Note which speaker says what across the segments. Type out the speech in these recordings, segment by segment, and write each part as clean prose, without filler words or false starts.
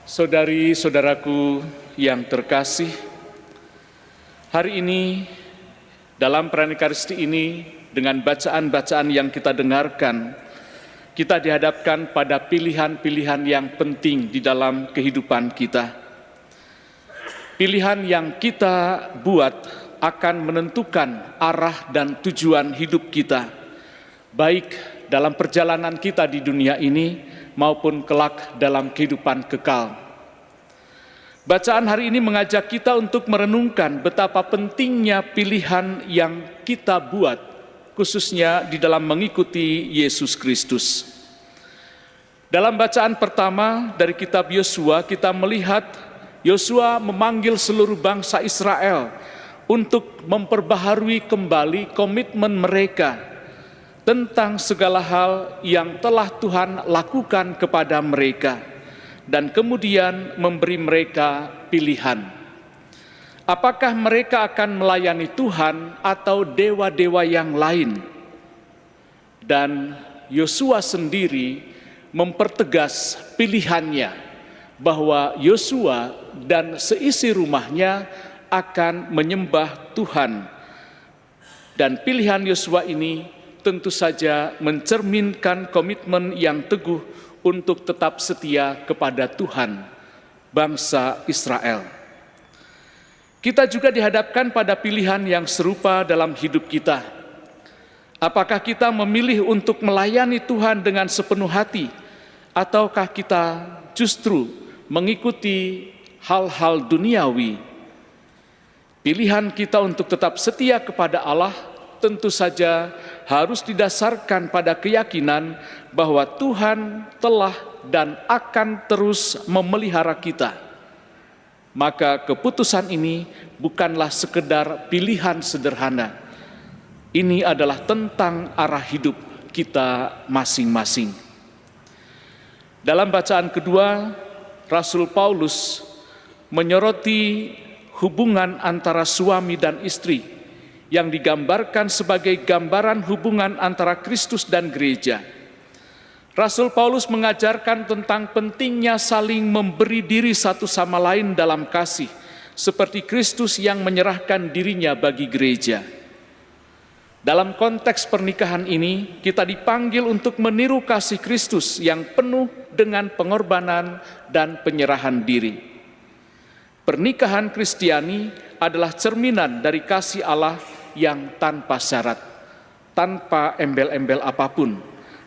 Speaker 1: Saudari-saudaraku yang terkasih, hari ini dalam perayaan Ekaristi ini dengan bacaan-bacaan yang kita dengarkan, kita dihadapkan pada pilihan-pilihan yang penting di dalam kehidupan kita. Pilihan yang kita buat akan menentukan arah dan tujuan hidup kita, baik dalam perjalanan kita di dunia ini maupun kelak dalam kehidupan kekal. Bacaan hari ini mengajak kita untuk merenungkan betapa pentingnya pilihan yang kita buat, khususnya di dalam mengikuti Yesus Kristus. Dalam bacaan pertama dari kitab Yosua, kita melihat Yosua memanggil seluruh bangsa Israel untuk memperbaharui kembali komitmen mereka tentang segala hal yang telah Tuhan lakukan kepada mereka, dan kemudian memberi mereka pilihan. Apakah mereka akan melayani Tuhan atau dewa-dewa yang lain? Dan Yosua sendiri mempertegas pilihannya, bahwa Yosua dan seisi rumahnya akan menyembah Tuhan. Dan pilihan Yosua ini tentu saja mencerminkan komitmen yang teguh untuk tetap setia kepada Tuhan, bangsa Israel. Kita juga dihadapkan pada pilihan yang serupa dalam hidup kita. Apakah kita memilih untuk melayani Tuhan dengan sepenuh hati, ataukah kita justru mengikuti hal-hal duniawi? Pilihan kita untuk tetap setia kepada Allah tentu saja harus didasarkan pada keyakinan bahwa Tuhan telah dan akan terus memelihara kita. Maka keputusan ini bukanlah sekedar pilihan sederhana. Ini adalah tentang arah hidup kita masing-masing. Dalam bacaan kedua, Rasul Paulus menyoroti hubungan antara suami dan istri yang digambarkan sebagai gambaran hubungan antara Kristus dan gereja. Rasul Paulus mengajarkan tentang pentingnya saling memberi diri satu sama lain dalam kasih, seperti Kristus yang menyerahkan dirinya bagi gereja. Dalam konteks pernikahan ini, kita dipanggil untuk meniru kasih Kristus yang penuh dengan pengorbanan dan penyerahan diri. Pernikahan Kristiani adalah cerminan dari kasih Allah yang tanpa syarat, tanpa embel-embel apapun,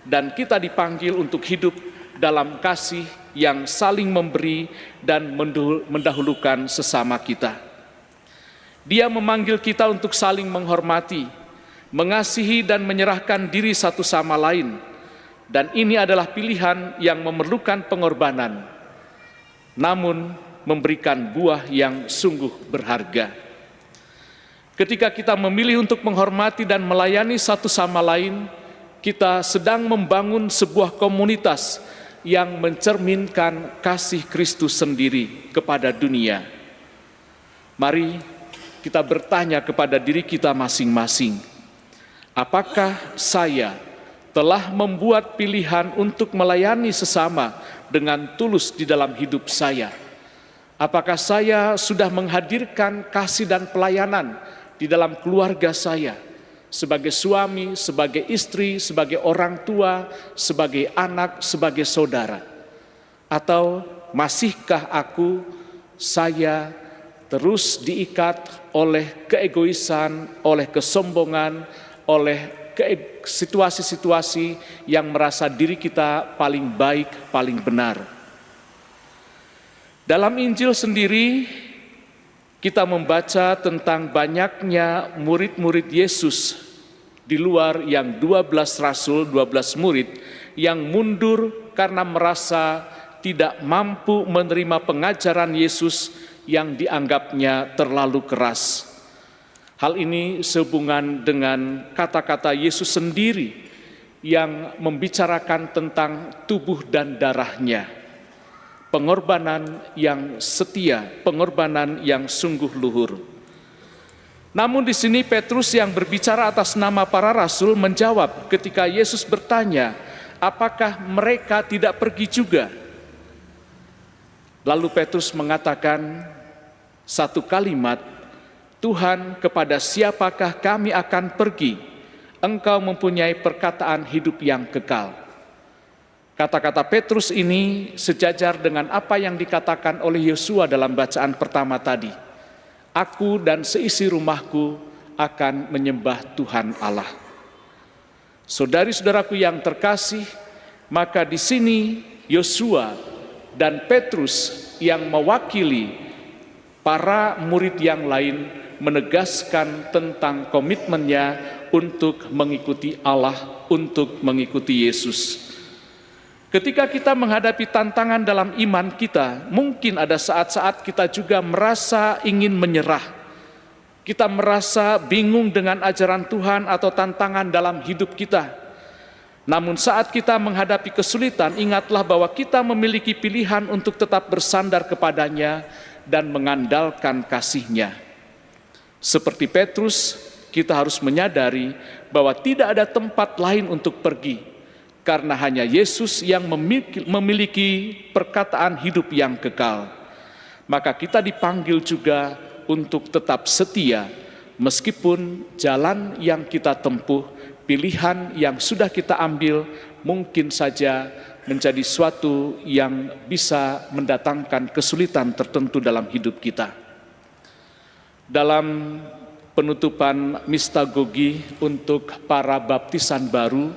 Speaker 1: dan kita dipanggil untuk hidup dalam kasih yang saling memberi dan mendahulukan sesama kita. Dia memanggil kita untuk saling menghormati, mengasihi dan menyerahkan diri satu sama lain, dan ini adalah pilihan yang memerlukan pengorbanan, namun memberikan buah yang sungguh berharga. Ketika kita memilih untuk menghormati dan melayani satu sama lain, kita sedang membangun sebuah komunitas yang mencerminkan kasih Kristus sendiri kepada dunia. Mari kita bertanya kepada diri kita masing-masing, apakah saya telah membuat pilihan untuk melayani sesama dengan tulus di dalam hidup saya? Apakah saya sudah menghadirkan kasih dan pelayanan di dalam keluarga saya, sebagai suami, sebagai istri, sebagai orang tua, sebagai anak, sebagai saudara? Atau masihkah saya terus diikat oleh keegoisan, oleh kesombongan, oleh situasi-situasi yang merasa diri kita paling baik, paling benar? Dalam Injil sendiri, kita membaca tentang banyaknya murid-murid Yesus di luar yang 12 rasul, 12 murid yang mundur karena merasa tidak mampu menerima pengajaran Yesus yang dianggapnya terlalu keras. Hal ini sehubungan dengan kata-kata Yesus sendiri yang membicarakan tentang tubuh dan darahnya. Pengorbanan yang setia, pengorbanan yang sungguh luhur. Namun di sini Petrus yang berbicara atas nama para rasul menjawab ketika Yesus bertanya, apakah mereka tidak pergi juga? Lalu Petrus mengatakan satu kalimat, "Tuhan, kepada siapakah kami akan pergi? Engkau mempunyai perkataan hidup yang kekal." Kata-kata Petrus ini sejajar dengan apa yang dikatakan oleh Yosua dalam bacaan pertama tadi. "Aku dan seisi rumahku akan menyembah Tuhan Allah." Saudari-saudaraku yang terkasih, maka di sini Yosua dan Petrus yang mewakili para murid yang lain menegaskan tentang komitmennya untuk mengikuti Allah, untuk mengikuti Yesus. Ketika kita menghadapi tantangan dalam iman kita, mungkin ada saat-saat kita juga merasa ingin menyerah. Kita merasa bingung dengan ajaran Tuhan atau tantangan dalam hidup kita. Namun saat kita menghadapi kesulitan, ingatlah bahwa kita memiliki pilihan untuk tetap bersandar kepadanya dan mengandalkan kasih-Nya. Seperti Petrus, kita harus menyadari bahwa tidak ada tempat lain untuk pergi, karena hanya Yesus yang memiliki perkataan hidup yang kekal. Maka kita dipanggil juga untuk tetap setia, meskipun jalan yang kita tempuh, pilihan yang sudah kita ambil, mungkin saja menjadi suatu yang bisa mendatangkan kesulitan tertentu dalam hidup kita. Dalam penutupan mistagogi untuk para baptisan baru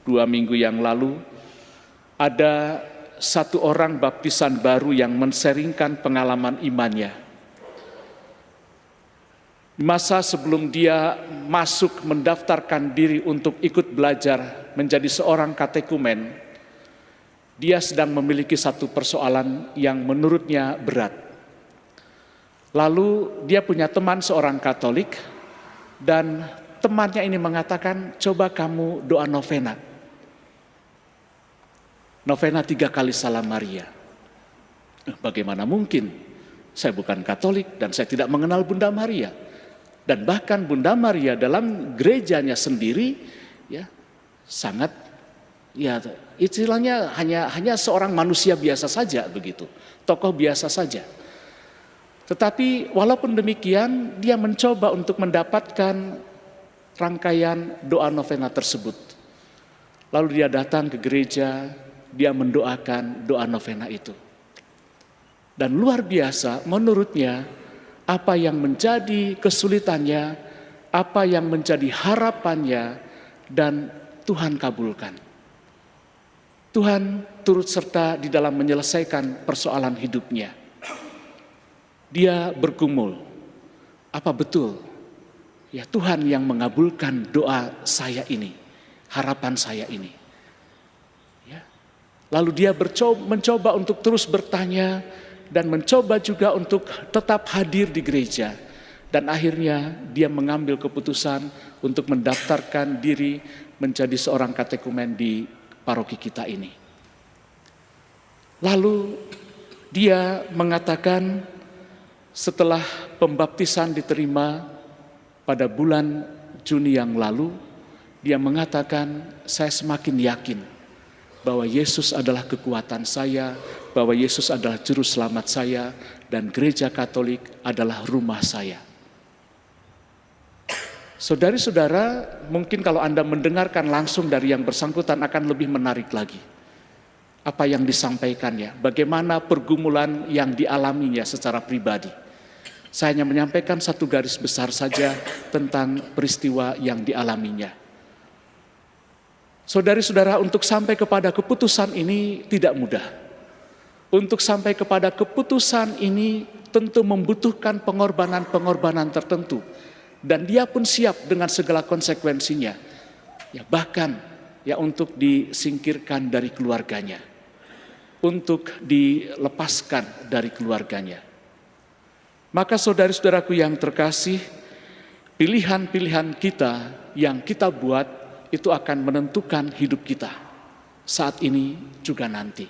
Speaker 1: 2 minggu yang lalu, ada satu orang baptisan baru yang menseringkan pengalaman imannya. Masa sebelum dia masuk mendaftarkan diri untuk ikut belajar menjadi seorang katekumen, dia sedang memiliki satu persoalan yang menurutnya berat. Lalu dia punya teman seorang Katolik, dan temannya ini mengatakan, "Coba kamu doa novena. Novena 3 kali Salam Maria." Bagaimana mungkin? Saya bukan Katolik dan saya tidak mengenal Bunda Maria. Dan bahkan Bunda Maria dalam gerejanya sendiri ya sangat istilahnya hanya seorang manusia biasa saja begitu, tokoh biasa saja. Tetapi walaupun demikian dia mencoba untuk mendapatkan rangkaian doa novena tersebut. Lalu dia datang ke gereja, dia mendoakan doa novena itu. Dan luar biasa menurutnya, apa yang menjadi kesulitannya, apa yang menjadi harapannya, dan Tuhan kabulkan. Tuhan turut serta di dalam menyelesaikan persoalan hidupnya. Dia bergumul, apa betul ya Tuhan yang mengabulkan doa saya ini, harapan saya ini. Ya. Lalu dia mencoba untuk terus bertanya dan mencoba juga untuk tetap hadir di gereja. Dan akhirnya dia mengambil keputusan untuk mendaftarkan diri menjadi seorang katekumen di paroki kita ini. Lalu dia mengatakan setelah pembaptisan diterima pada bulan Juni yang lalu, dia mengatakan, "Saya semakin yakin bahwa Yesus adalah kekuatan saya, bahwa Yesus adalah juru selamat saya, dan gereja Katolik adalah rumah saya." Saudari-saudara, mungkin kalau Anda mendengarkan langsung dari yang bersangkutan akan lebih menarik lagi. Apa yang disampaikannya, bagaimana pergumulan yang dialaminya secara pribadi. Saya hanya menyampaikan satu garis besar saja tentang peristiwa yang dialaminya. Saudari-saudara, untuk sampai kepada keputusan ini tidak mudah. Untuk sampai kepada keputusan ini tentu membutuhkan pengorbanan-pengorbanan tertentu. Dan dia pun siap dengan segala konsekuensinya. Ya, bahkan ya untuk disingkirkan dari keluarganya. Untuk dilepaskan dari keluarganya. Maka saudari-saudaraku yang terkasih, pilihan-pilihan kita yang kita buat itu akan menentukan hidup kita. Saat ini juga nanti.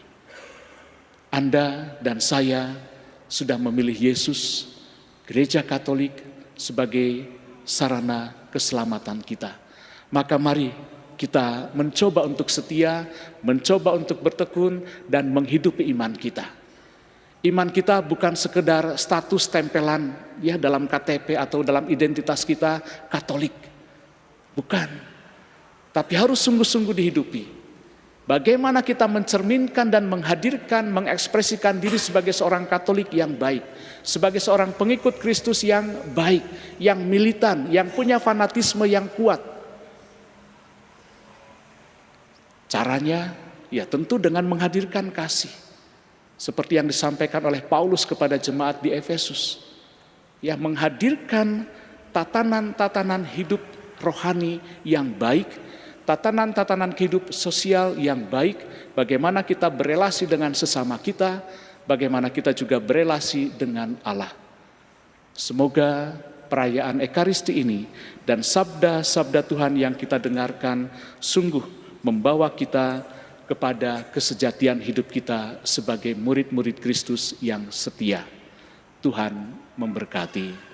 Speaker 1: Anda dan saya sudah memilih Yesus, Gereja Katolik sebagai sarana keselamatan kita. Maka mari kita mencoba untuk setia, mencoba untuk bertekun dan menghidupi iman kita. Iman kita bukan sekedar status tempelan ya dalam KTP atau dalam identitas kita Katolik. Bukan. Tapi harus sungguh-sungguh dihidupi. Bagaimana kita mencerminkan dan menghadirkan, mengekspresikan diri sebagai seorang Katolik yang baik, sebagai seorang pengikut Kristus yang baik, yang militan, yang punya fanatisme yang kuat. Caranya ya tentu dengan menghadirkan kasih. Seperti yang disampaikan oleh Paulus kepada jemaat di Efesus. Ya, menghadirkan tatanan-tatanan hidup rohani yang baik, tatanan-tatanan hidup sosial yang baik, bagaimana kita berelasi dengan sesama kita, bagaimana kita juga berelasi dengan Allah. Semoga perayaan Ekaristi ini dan sabda-sabda Tuhan yang kita dengarkan sungguh membawa kita kepada kesejatian hidup kita sebagai murid-murid Kristus yang setia. Tuhan memberkati.